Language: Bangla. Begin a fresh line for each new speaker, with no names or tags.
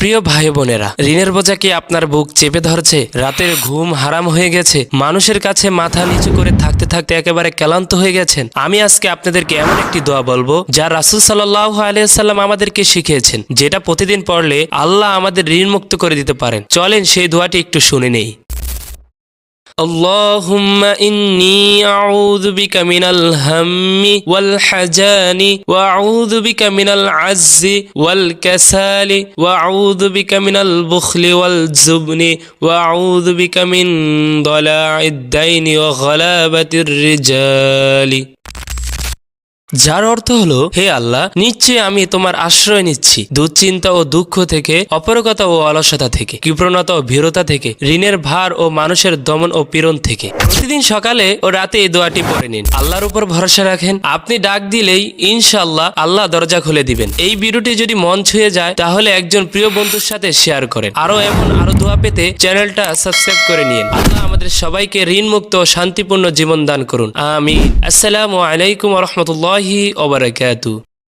প্রিয় ভাই বোনেরা, ঋণের বোঝা কি আপনার বুক চেপে ধরছে? রাতের ঘুম হারাম হয়ে গেছে? মানুষের কাছে মাথা নিচু করে থাকতে থাকতে একেবারে ক্লান্ত হয়ে গেছেন? আমি আজকে আপনাদেরকে এমন একটি দোয়া বলবো যা রাসূল সাল্লাল্লাহু আলাইহি ওয়াসাল্লাম আমাদেরকে শিখিয়েছেন, যেটা প্রতিদিন পড়লে আল্লাহ আমাদের ঋণ মুক্ত করে দিতে পারেন। চলেন সেই দোয়াটি একটু শুনে নেই। اللهم إني أعوذ بك من الهم والحزن وأعوذ بك من العجز والكسل وأعوذ بك من البخل والجبن وأعوذ بك من ضلاع الدين وغلابة الرجال। যার অর্থ হলো, হে আল্লাহ, নিশ্চয়ই আমি তোমার আশ্রয় নিচ্ছি দুশ্চিন্তা ও দুঃখ থেকে, অপারগতা ও অলসতা থেকে, কৃপণতা ও ভীরতা থেকে, ঋণের ভার ও মানুষের দমন ও পীড়ন থেকে। প্রতিদিন সকালে ও রাতে এই দোয়াটি পড়ে নিন। আল্লাহর উপর ভরসা রাখেন, আপনি ডাক দিলেই ইনশাআল্লাহ আল্লাহ দরজা খুলে দিবেন। এই ভিডিওটি যদি মন ছুঁয়ে যায় তাহলে একজন প্রিয় বন্ধুর সাথে শেয়ার করেন। আরো দোয়া পেতে চ্যানেলটা সাবস্ক্রাইব করে নিন। আল্লাহ আমাদের সবাইকে ঋণ মুক্ত ও শান্তিপূর্ণ জীবন দান করুন। আমিন। আসসালামু আলাইকুম ওয়া রাহমাতুল্লাহি ওয়া বারাকাতুহু।